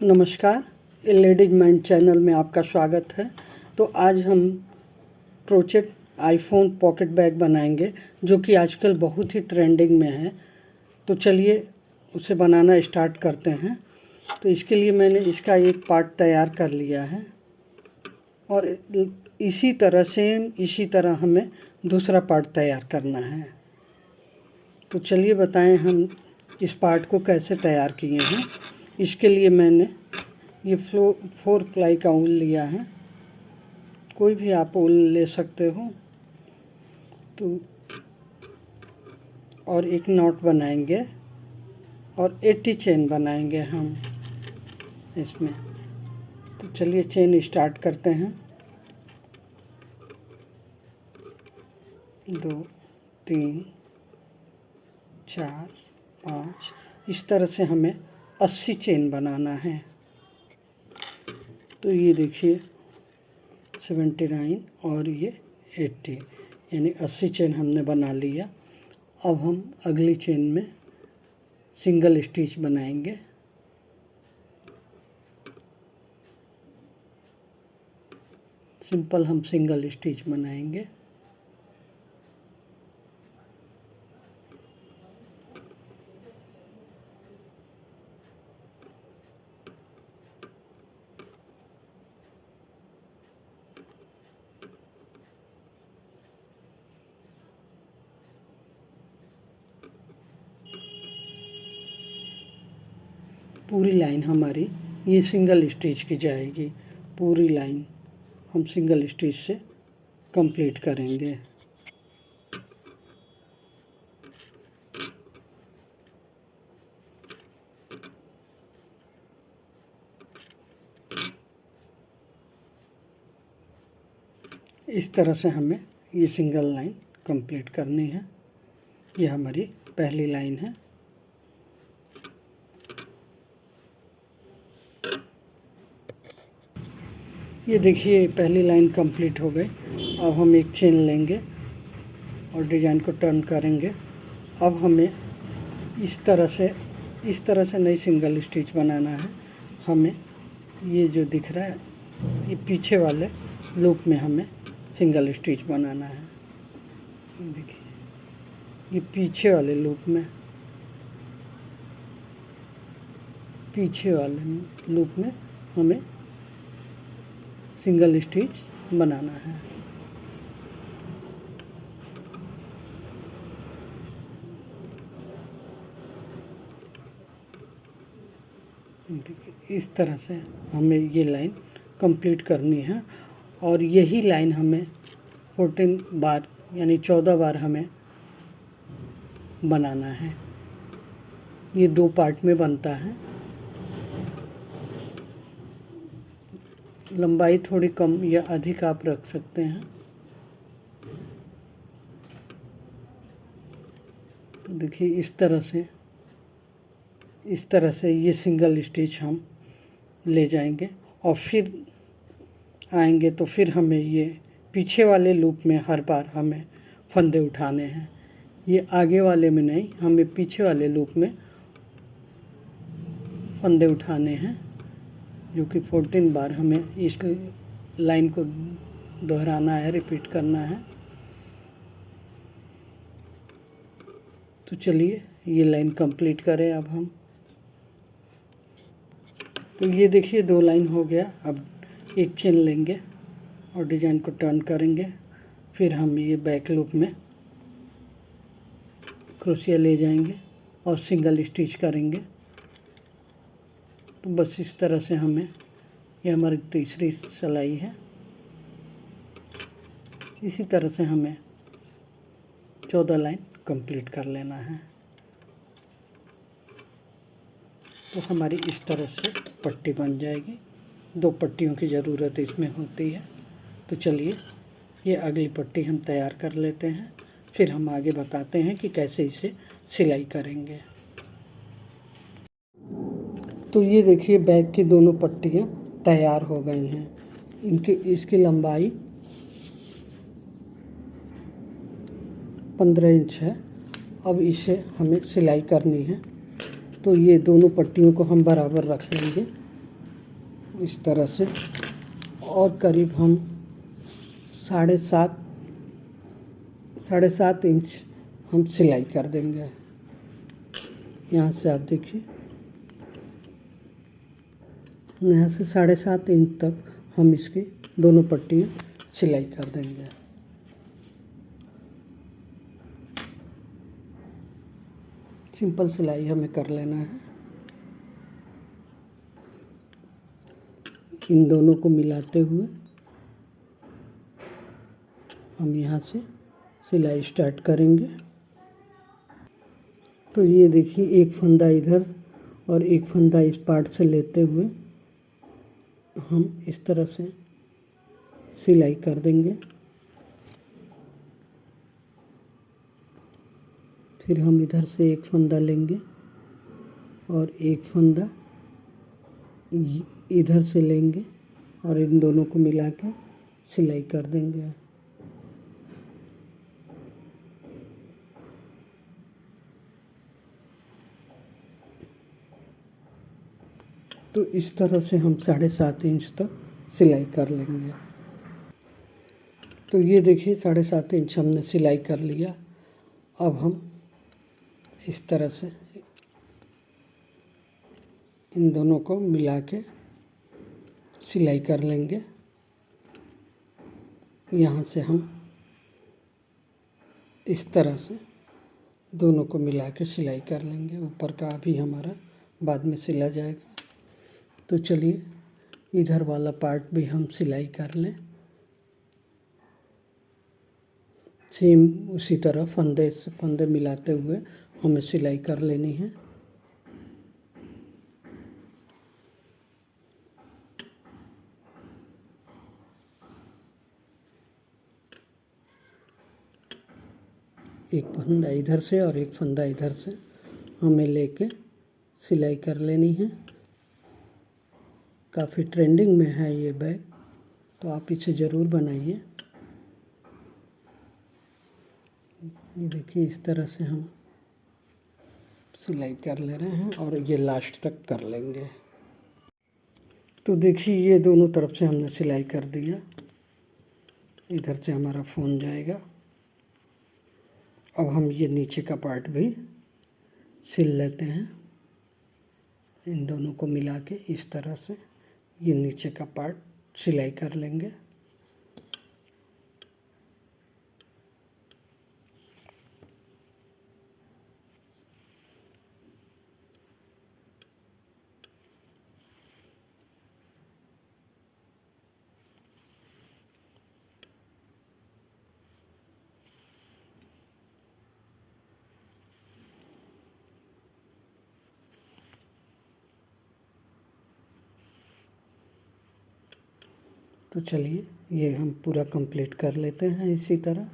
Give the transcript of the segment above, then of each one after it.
नमस्कार, ladies mind channel में आपका स्वागत है। तो आज हम क्रोचेट आईफोन पॉकेट बैग बनाएंगे जो कि आजकल बहुत ही ट्रेंडिंग में है। तो चलिए उसे बनाना स्टार्ट करते हैं। तो इसके लिए मैंने इसका एक पार्ट तैयार कर लिया है और इसी तरह हमें दूसरा पार्ट तैयार करना है। तो चलिए बताएं हम इस पार्ट को कैसे तैयार किए हैं। इसके लिए मैंने ये 4 प्लाई का ऊन लिया है, कोई भी आप ऊन ले सकते हो। तो और एक नॉट बनाएंगे और 80 चेन बनाएंगे हम इसमें। तो चलिए चेन स्टार्ट करते हैं। 2 3 4 5 इस तरह से हमें 80 चेन बनाना है। तो ये देखिए 79 और ये 80 यानी 80 चेन हमने बना लिया। अब हम अगली चेन में सिंगल स्टिच बनाएंगे। सिंपल हम सिंगल स्टिच बनाएंगे। पूरी लाइन हमारी ये सिंगल स्टिच की जाएगी। पूरी लाइन हम सिंगल स्टिच से कंप्लीट करेंगे। इस तरह से हमें ये सिंगल लाइन कंप्लीट करनी है। ये हमारी पहली लाइन है। ये देखिए पहली लाइन कंप्लीट हो गई। अब हम एक चेन लेंगे और डिजाइन को टर्न करेंगे। अब हमें इस तरह से नई सिंगल स्टिच बनाना है। हमें ये जो दिख रहा है ये पीछे वाले लूप में हमें सिंगल स्टिच बनाना है। देखिए ये पीछे वाले लूप में हमें सिंगल स्टिच बनाना है। देखिए इस तरह से हमें ये लाइन कंप्लीट करनी है और यही लाइन हमें 14 बार यानी 14 बार हमें बनाना है। ये 2 पार्ट में बनता है। लंबाई थोड़ी कम या अधिक आप रख सकते हैं। तो देखिए इस तरह से ये सिंगल स्टिच हम ले जाएंगे और फिर आएंगे तो फिर हमें ये पीछे वाले लूप में हर बार हमें फंदे उठाने हैं। ये आगे वाले में नहीं, हमें पीछे वाले लूप में फंदे उठाने हैं, जो कि 14 बार हमें इस लाइन को दोहराना है, रिपीट करना है। तो चलिए ये लाइन कंप्लीट करें अब हम। तो ये देखिए 2 लाइन हो गया। अब एक चेन लेंगे और डिजाइन को टर्न करेंगे। फिर हम ये बैक लूप में क्रोशिया ले जाएंगे और सिंगल स्टिच करेंगे। तो बस इस तरह से हमें, ये हमारी तीसरी सिलाई है, इसी तरह से हमें 14 लाइन कंप्लीट कर लेना है। तो हमारी इस तरह से पट्टी बन जाएगी। 2 पट्टियों की ज़रूरत इसमें होती है। तो चलिए ये अगली पट्टी हम तैयार कर लेते हैं, फिर हम आगे बताते हैं कि कैसे इसे सिलाई करेंगे। तो ये देखिए बैग की दोनों पट्टियाँ तैयार हो गई हैं। इसकी लंबाई 15 इंच है। अब इसे हमें सिलाई करनी है। तो ये दोनों पट्टियों को हम बराबर रख लेंगे इस तरह से, और करीब हम 7.5 इंच हम सिलाई कर देंगे। यहाँ से आप देखिए, यहाँ से 7.5 इंच तक हम इसकी दोनों पट्टियाँ सिलाई कर देंगे। सिंपल सिलाई हमें कर लेना है। इन दोनों को मिलाते हुए हम यहाँ से सिलाई स्टार्ट करेंगे। तो ये देखिए, एक फंदा इधर और एक फंदा इस पार्ट से लेते हुए हम इस तरह से सिलाई कर देंगे। फिर हम इधर से एक फंदा लेंगे और एक फंदा इधर से लेंगे और इन दोनों को मिला के सिलाई कर देंगे। तो इस तरह से हम 7.5 इंच तक सिलाई कर लेंगे। तो ये देखिए, 7.5 इंच हमने सिलाई कर लिया। अब हम इस तरह से इन दोनों को मिला के सिलाई कर लेंगे। यहाँ से हम इस तरह से दोनों को मिला के सिलाई कर लेंगे। ऊपर का भी हमारा बाद में सिला जाएगा। तो चलिए, इधर वाला पार्ट भी हम सिलाई कर लें। सेम उसी तरह फंदे से फंदे मिलाते हुए हमें सिलाई कर लेनी है। एक फंदा इधर से और एक फंदा इधर से हमें लेके सिलाई कर लेनी है। काफ़ी ट्रेंडिंग में है ये बैग, तो आप इसे ज़रूर बनाइए। ये देखिए, इस तरह से हम सिलाई कर ले रहे हैं और ये लास्ट तक कर लेंगे। तो देखिए, ये दोनों तरफ से हमने सिलाई कर दिया। इधर से हमारा फ़ोन जाएगा। अब हम ये नीचे का पार्ट भी सिल लेते हैं। इन दोनों को मिला के इस तरह से ये नीचे का पार्ट सिलाई कर लेंगे। तो चलिए, ये हम पूरा कंप्लीट कर लेते हैं इसी तरह।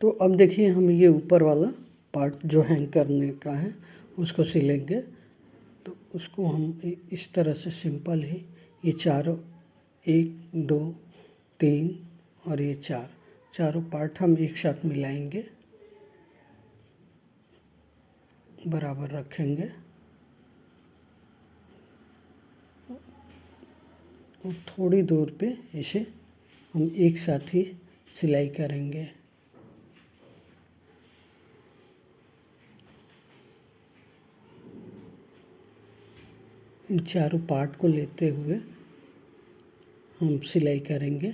तो अब देखिए, हम ये ऊपर वाला पार्ट जो हैंग करने का है उसको सिलेंगे। तो उसको हम इस तरह से सिंपल ही ये चारों 1 2 3 और ये चारों पार्ट हम एक साथ मिलाएंगे, बराबर रखेंगे और थोड़ी दूर पे इसे हम एक साथ ही सिलाई करेंगे। इन चारों पार्ट को लेते हुए हम सिलाई करेंगे।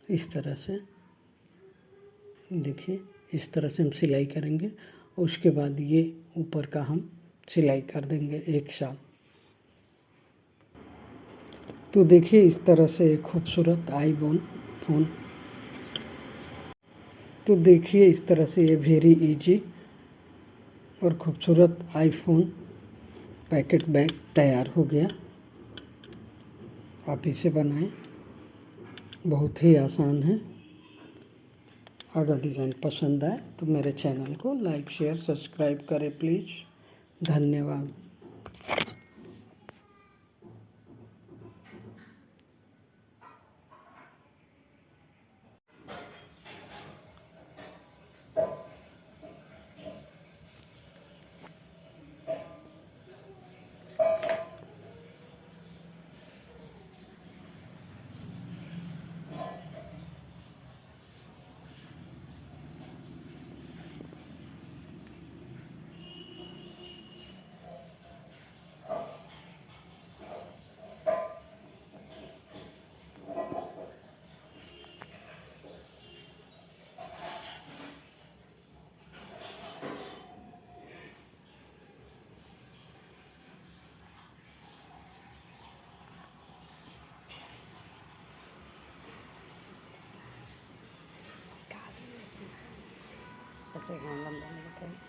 इस तरह से देखिए, इस तरह से हम सिलाई करेंगे। उसके बाद ये ऊपर का हम सिलाई कर देंगे एक साथ। तो देखिए, इस तरह से एक खूबसूरत आईफोन फ़ोन। तो देखिए, इस तरह से ये वेरी इजी और खूबसूरत आईफोन पैकेट बैग तैयार हो गया। आप इसे बनाएं, बहुत ही आसान है। अगर डिज़ाइन पसंद आए तो मेरे चैनल को लाइक शेयर सब्सक्राइब करें प्लीज़। धन्यवाद। कैसे हैं लंबा नहीं बताइए।